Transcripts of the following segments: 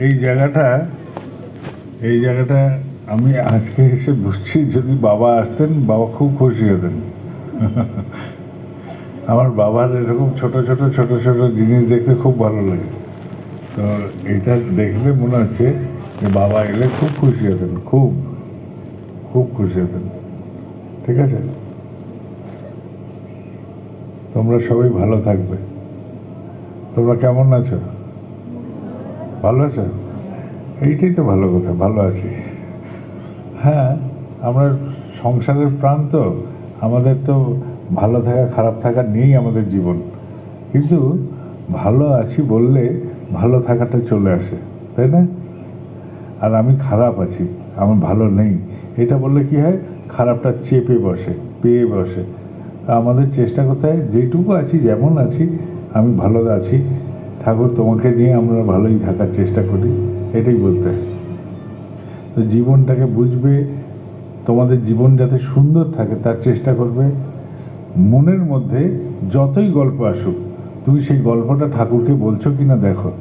এই জায়গাটা এই জায়গাটা আমি আজকে এসে বুঝছি, যদি বাবা আসতেন বাবা খুব খুশি হতেন। আমার বাবার এরকম ছোট ছোট ছোট ছোট জিনিস দেখতে খুব ভালো লাগে। তো এটা দেখলে মনে হচ্ছে যে বাবা এলে খুব খুশি হতেন, খুব খুব খুশি হতেন। ঠিক আছে, তোমরা সবাই ভালো থাকবে। তোমরা কেমন আছো? ভালো আছো? এইটাই তো ভালো কথা, ভালো আছি। হ্যাঁ, আমরা সংসারের প্রাণ তো, আমাদের তো ভালো থাকা খারাপ থাকা নিয়েই আমাদের জীবন। কিন্তু ভালো আছি বললে ভালো থাকাটা চলে আসে, তাই না? আর আমি খারাপ আছি, আমার ভালো নেই, এটা বললে কি হয়, খারাপটা চেপে বসে, পেয়ে বসে। আমাদের চেষ্টা করতে হয় যেটুকু আছি, যেমন আছি আমি ভালো আছি, ঠাকুর তোমাকে নিয়ে আমরা ভালোই থাকার চেষ্টা করি, এটাই বলতে হয়। তো জীবনটাকে বুঝবে, তোমাদের জীবন যাতে সুন্দর থাকে তার চেষ্টা করবে। মনের মধ্যে যতই গল্প আসুক, তুমি সেই গল্পটা ঠাকুরকে বলছো কিনা দেখো।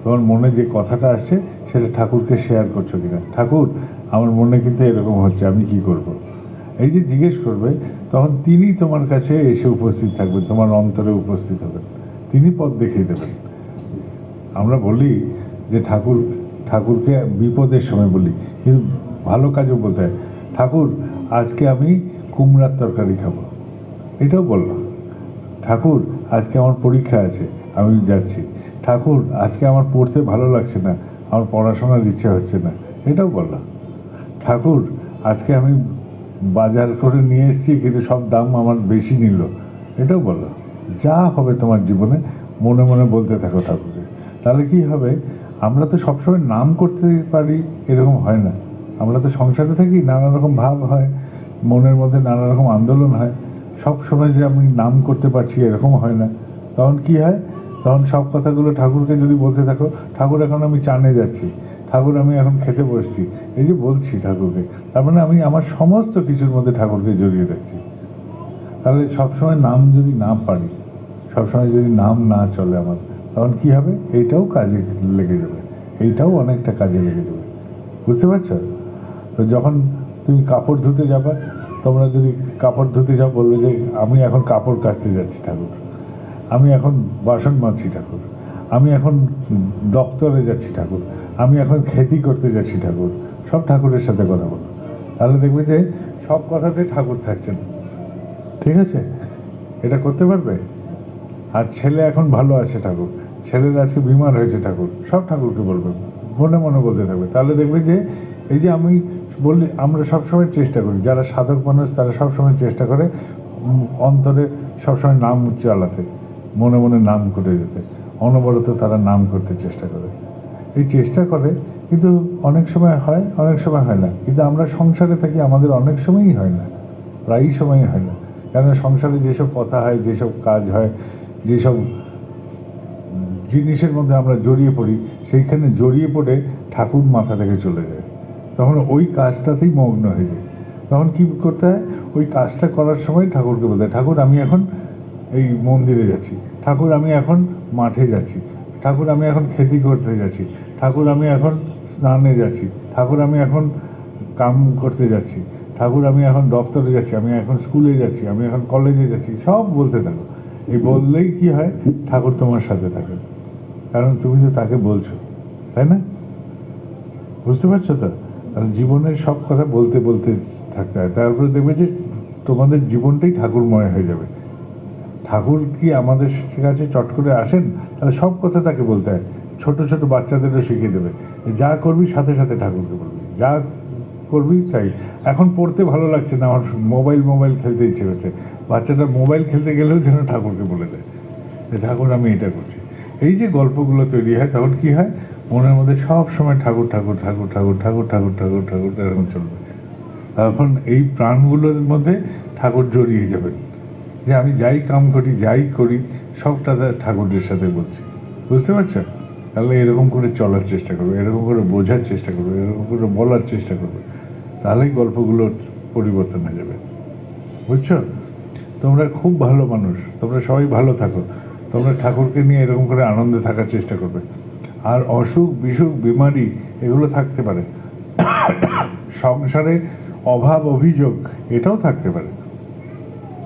তোমার মনে যে কথাটা আসছে সেটা ঠাকুরকে শেয়ার করছো কিনা, ঠাকুর আমার মনে কিন্তু এরকম হচ্ছে, আমি কি করব। এই যে জিজ্ঞেস করবে, তখন তিনি তোমার কাছে এসে উপস্থিত থাকবেন, তোমার অন্তরে উপস্থিত হবেন, তিনি পথ দেখিয়ে দেবেন। আমরা বলি যে ঠাকুরকে বিপদের সময় বলি, কিন্তু ভালো কাজও বলতে হয়, ঠাকুর আজকে আমি কুমড়ার তরকারি খাবো, এটাও বললাম। ঠাকুর আজকে আমার পরীক্ষা আছে, আমি যাচ্ছি। ঠাকুর আজকে আমার পড়তে ভালো লাগছে না, আমার পড়াশোনার ইচ্ছে হচ্ছে না, এটাও বললাম। ঠাকুর আজকে আমি বাজার করে নিয়ে এসেছি কিন্তু সব দাম আমার বেশি নিল, এটাও বললাম। যা হবে তোমার জীবনে মনে মনে বলতে থাকো ঠাকুরকে। তাহলে কি হবে, আমরা তো সবসময় নাম করতে পারি এরকম হয় না। আমরা তো সংসারে থাকি, নানা রকম ভাব হয়, মনের মধ্যে নানা রকম আন্দোলন হয়। সব সময় যে আমি নাম করতে পারছি এরকম হয় না। তখন কি হয়, তখন সব কথাগুলো ঠাকুরকে যদি বলতে থাকো, ঠাকুর এখন আমি চানে যাচ্ছি, ঠাকুর আমি এখন খেতে বসছি, এই যে বলছি ঠাকুরকে, তার মানে আমি আমার সমস্ত কিছুর মধ্যে ঠাকুরকে জড়িয়ে রাখছি। তাহলে সবসময় নাম যদি না পারি, সবসময় যদি নাম না চলে আমার, তখন কি হবে, এইটাও কাজে লেগে যাবে, এইটাও অনেকটা কাজে লেগে যাবে। বুঝতে পারছো? তো যখন তুমি কাপড় ধুতে যাবে, তোমরা যদি কাপড় ধুতে যাও, বলবে যে আমি এখন কাপড় কাচতে যাচ্ছি ঠাকুর, আমি এখন বাসন মাজছি ঠাকুর, আমি এখন দপ্তরে যাচ্ছি ঠাকুর, আমি এখন খেতি করতে যাচ্ছি ঠাকুর, সব ঠাকুরের সাথে কথা বলো। তাহলে দেখবে যে সব কথাতে ঠাকুর থাকছেন। ঠিক আছে, এটা করতে পারবে? আর ছেলে এখন ভালো আছে ঠাকুর, ছেলের আজকে বিমার হয়েছে ঠাকুর, সব ঠাকুরকে বলবে, মনে মনে বলতে থাকবে। তাহলে দেখবে যে এই যে আমি বললি, আমরা সবসময় চেষ্টা করি, যারা সাধক মানুষ তারা সবসময় চেষ্টা করে অন্তরে সবসময় নাম চালাতে, মনে মনে নাম করে যেতে, অনবরত তারা নাম করতে চেষ্টা করে। এই চেষ্টা করে, কিন্তু অনেক সময় হয়, অনেক সময় হয় না। কিন্তু আমরা সংসারে থাকি, আমাদের অনেক সময়ই হয় না, প্রায়ই সময়ই হয় না। কেন, সংসারে যেসব কথা হয়, যেসব কাজ হয়, যেসব জিনিসের মধ্যে আমরা জড়িয়ে পড়ি, সেইখানে জড়িয়ে পড়ে ঠাকুর মাথা থেকে চলে যায়, তখন ওই কাজটাতেই মগ্ন হয়ে যায়। তখন কি করতে হয়, ওই কাজটা করার সময় ঠাকুরকে বলতে হয়, ঠাকুর আমি এখন এই মন্দিরে যাচ্ছি, ঠাকুর আমি এখন মাঠে যাচ্ছি, ঠাকুর আমি এখন খেতি করতে যাচ্ছি, ঠাকুর আমি এখন স্নানে যাচ্ছি, ঠাকুর আমি এখন কাম করতে যাচ্ছি, ঠাকুর আমি এখন দপ্তরে যাচ্ছি, আমি এখন স্কুলে যাচ্ছি, আমি এখন কলেজে যাচ্ছি, সব বলতে থাকো। এই বললেই কি হয়, ঠাকুর তোমার সাথে থাকে, কারণ তুমি তো তাকে বলছো, তাই না? বুঝতে পারছো তো? আর জীবনের সব কথা বলতে বলতে থাকতে হয়, তারপরে দেখবে যে তোমাদের জীবনটাই ঠাকুরময় হয়ে যাবে। ঠাকুর কি আমাদের কাছে চট করে আসেন? তাহলে সব কথা তাকে বলতে হয়। ছোট ছোট বাচ্চাদেরও শিখিয়ে দেবে, যা করবি সাথে সাথে ঠাকুরকে বলবি, যা করবি তাই। এখন পড়তে ভালো লাগছে না, আমার মোবাইল খেলতে ইচ্ছে করছে, বাচ্চাটা মোবাইল খেলতে গেলেও যেন ঠাকুরকে বলে দেয় যে ঠাকুর আমি এটা করছি। এই যে গল্পগুলো তৈরি হয়, তখন কি হয়, মনের মধ্যে সব সময় ঠাকুর ঠাকুর ঠাকুর ঠাকুর ঠাকুর ঠাকুর ঠাকুর ঠাকুর এরকম চলবে। তখন এই প্রাণগুলোর মধ্যে ঠাকুর জড়িয়ে যাবেন, যে আমি যাই কাম করি, যাই করি, সবটা ঠাকুরের সাথে বলছি। বুঝতে পারছো? তাহলে এরকম করে চলার চেষ্টা করবে, এরকম করে বোঝার চেষ্টা করবে, এরকম করে বলার চেষ্টা করবে, তাহলেই গল্পগুলোর পরিবর্তন হয়ে যাবে। বুঝছো? তোমরা খুব ভালো মানুষ, তোমরা সবাই ভালো থাকো, তোমরা ঠাকুরকে নিয়ে এরকম করে আনন্দে থাকার চেষ্টা করবে। আর অসুখ বিসুখ বিমারি এগুলো থাকতে পারে, সংসারে অভাব অভিযোগ এটাও থাকতে পারে।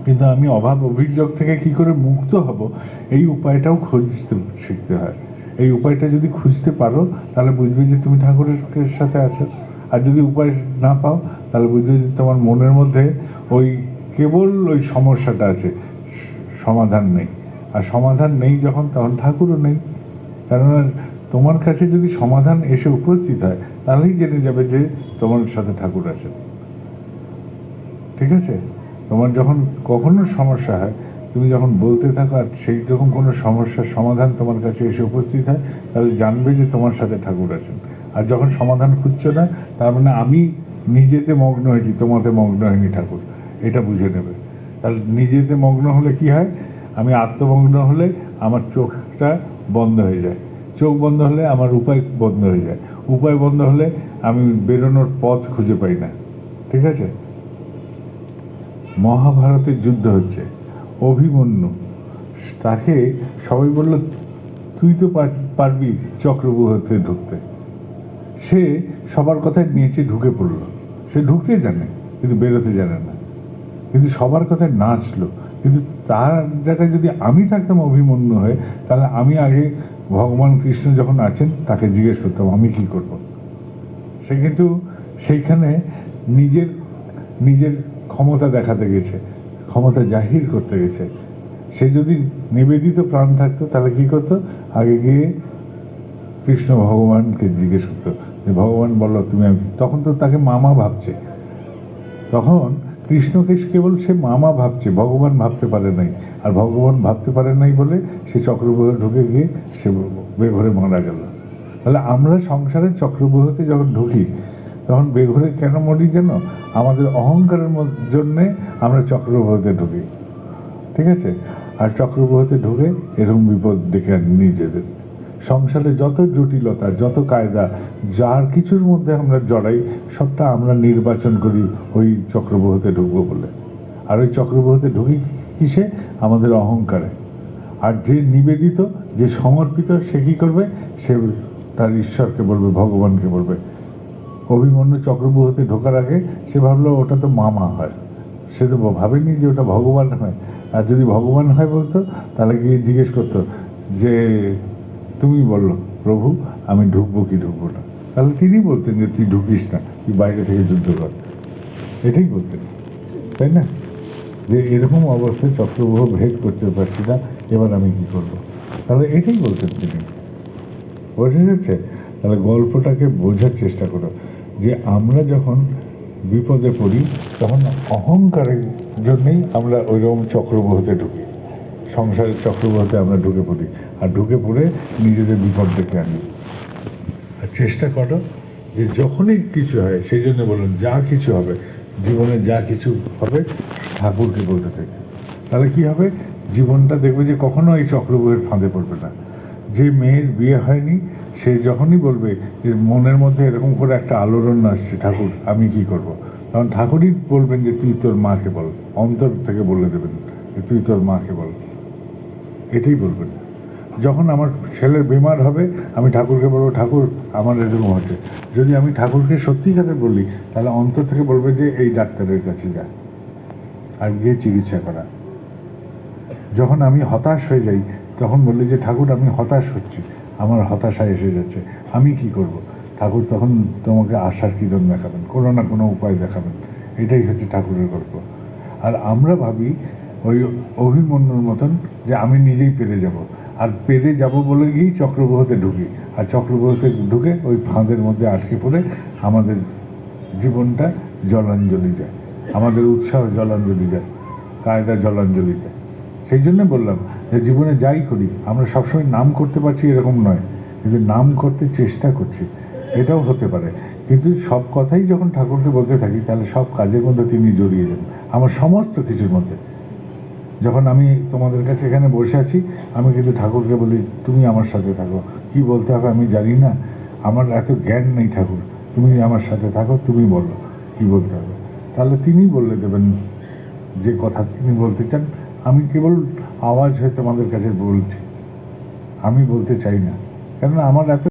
কিন্তু আমি অভাব অভিযোগ থেকে কি করে মুক্ত হব, এই উপায়টাও খুঁজতে শিখতে হয়। এই উপায়টা যদি খুঁজতে পারো তাহলে বুঝবে যে তুমি ঠাকুরের সাথে আছো। আর যদি উপায় না পাও তাহলে বুঝবে যে তোমার মনের মধ্যে ওই কেবল ওই সমস্যাটা আছে, সমাধান নেই। আর সমাধান নেই যখন, তখন ঠাকুরও নেই। কেননা তোমার কাছে যদি সমাধান এসে উপস্থিত হয় তাহলেই জেনে যাবে যে তোমার সাথে ঠাকুর আছেন। ঠিক আছে? তোমার যখন কখনো সমস্যা হয়, তুমি যখন বলতে থাকো আর সেই রকম কোনো সমস্যার সমাধান তোমার কাছে এসে উপস্থিত হয়, তাহলে জানবে যে তোমার সাথে ঠাকুর আছেন। আর যখন সমাধান খুঁজছো না, তার মানে আমি নিজেতে মগ্ন হয়েছি, তোমাতে মগ্ন হয়নি ঠাকুর, এটা বুঝে নেবে। তাহলে নিজেতে মগ্ন হলে কি হয়, আমি আত্মমগ্ন হলে আমার চোখটা বন্ধ হয়ে যায়, চোখ বন্ধ হলে আমার উপায় বন্ধ হয়ে যায়, উপায় বন্ধ হলে আমি বেরোনোর পথ খুঁজে পাই না। ঠিক আছে? মহাভারতের যুদ্ধ হচ্ছে, অভিমন্যু, তাকে সবাই বলল তুই তো পারবি চক্রব্যূহতে ঢুকতে। সে সবার কথায় নিচে ঢুকে পড়ল, সে ঢুকতে জানে কিন্তু বেরোতে জানে না, কিন্তু সবার কথায় নাচলো। কিন্তু তার জায়গায় যদি আমি থাকতাম অভিমন্যু হয়ে, তাহলে আমি আগে ভগবান কৃষ্ণ যখন আছেন তাকে জিজ্ঞেস করতাম আমি কি করব। সে কিন্তু সেইখানে নিজের নিজের ক্ষমতা দেখাতে গেছে, ক্ষমতা জাহির করতে গেছে। সে যদি নিবেদিত প্রাণ থাকতো তাহলে কি করতো, আগে গিয়ে কৃষ্ণ ভগবানকে জিজ্ঞেস করতো যে ভগবান বলো তুমি, আমি তখন তো তাকে মামা ভাবছে, তখন কৃষ্ণকে কেবল সে মামা ভাবছে, ভগবান ভাবতে পারে নাই। আর ভগবান ভাবতে পারে নাই বলে সে চক্রব্যূহে ঢুকে গিয়ে সে বেঘরে মারা গেল। তাহলে আমরা সংসারের চক্রব্যূহতে যখন ঢুকি তখন বেঘরে কেন মরি যেন, আমাদের অহংকারের জন্যে আমরা চক্রব্যূহতে ঢুকি। ঠিক আছে? আর চক্রব্যূহতে ঢুকে এরকম বিপদ ডেকে আনি নিজেদের। সংসারে যত জটিলতা, যত কায়দা, যার কিছুর মধ্যে আমরা জড়াই, সবটা আমরা নির্বাচন করি ওই চক্রব্যূহতে ঢুকবো বলে। আর ওই চক্রব্যূহতে ঢুকি কিসে, আমাদের অহংকারে। আর যে নিবেদিত, যে সমর্পিত, সে কি করবে, সে তার ঈশ্বরকে বলবে, ভগবানকে বলবে। অভিমন্যু চক্রব্যূহতে ঢোকার আগে সে ভাবলো ওটা তো মামা হয়, সে তো ভাবেনি যে ওটা ভগবান হয়। আর যদি ভগবান হয় বলতো তাহলে গিয়ে জিজ্ঞেস করতো যে তুমি বললো প্রভু আমি ঢুকবো কি ঢুকবো না, তাহলে তিনি বলতেন যে তুই ঢুকিস না, তুই বাইরে থেকে যুদ্ধ কর, এটাই বলতেন। তাই না? যে এরকম অবস্থায় চক্রব্যূহ ভেদ করতে পারছি না, এবার আমি কি করবো, তাহলে এটাই বলতেন তিনি। বোঝা যাচ্ছে? তাহলে গল্পটাকে বোঝার চেষ্টা করো যে আমরা যখন বিপদে পড়ি তখন অহংকারের জন্যেই আমরা ওইরকম চক্রব্যূহতে ঢুকি, সংসারের চক্রব্যূহতে আমরা ঢুকে পড়ি। আর ঢুকে পড়ে নিজেদের বিপদ ডেকে আনি। আর চেষ্টা করো যে যখনই কিছু হয়, সেই জন্য বলুন যা কিছু হবে জীবনে, যা কিছু হবে ঠাকুরকে বলতে থাকে। তাহলে কি হবে, জীবনটা দেখবে যে কখনো এই চক্রব্যূহের ফাঁদে পড়বে না। যে মেয়ের বিয়ে হয়নি সে যখনই বলবে যে মনের মধ্যে এরকম করে একটা আলোড়ন আসছে, ঠাকুর আমি কি করব, তখন ঠাকুরই বলবেন যে তুই তোর মাকে বল, অন্তর থেকে বলে দেবেন যে তুই তোর মাকে বল, এটাই বলবেন। যখন আমার ছেলের বিমার হবে আমি ঠাকুরকে বলবো ঠাকুর আমার এরকম হচ্ছে, যদি আমি ঠাকুরকে সত্যিকারে বলি তাহলে অন্তর থেকে বলবে যে এই ডাক্তারের কাছে যা, আর গিয়ে চিকিৎসা করা। যখন আমি হতাশ হয়ে যাই তখন বললি যে ঠাকুর আমি হতাশ হচ্ছি, আমার হতাশা এসে যাচ্ছে, আমি কি করব, ঠাকুর তখন তোমাকে আশার কিরণ দেখাবেন, কোনো না কোনো উপায় দেখাবেন। এটাই হচ্ছে ঠাকুরের গল্প। আর আমরা ভাবি ওই অভিমন্যুর মতন যে আমি নিজেই পেরে যাব, আর পেরে যাব বলে গিয়েই চক্রব্যূহতে ঢুকি, আর চক্রব্যূহতে ঢুকে ওই ফাঁদের মধ্যে আটকে পড়ে আমাদের জীবনটা জলাঞ্জলি যায়, আমাদের উৎসাহ জলাঞ্জলি যায়, কায়দা জলাঞ্জলি যায়। সেই জন্য বললাম যে জীবনে যাই করি আমরা সবসময় নাম করতে পারছি এরকম নয়, কিন্তু নাম করতে চেষ্টা করছি, এটাও হতে পারে। কিন্তু সব কথাই যখন ঠাকুরকে বলতে থাকি তাহলে সব কাজের মধ্যে তিনি জড়িয়ে যান, আমার সমস্ত কিছুর মধ্যে। যখন আমি তোমাদের কাছে এখানে বসে আছি আমি কিন্তু ঠাকুরকে বলি তুমি আমার সাথে থাকো, কি বলতে হবে আমি জানি না, আমার এত জ্ঞান নেই ঠাকুর, তুমি আমার সাথে থাকো, তুমি বলো কি বলতে হবে। তাহলে তিনি বলে দেবেন যে কথা তিনি বলতে চান। আমি কেবল আওয়াজ হয়ে তোমাদের কাছে বলছি, আমি বলতে চাই না, কেননা আমার এত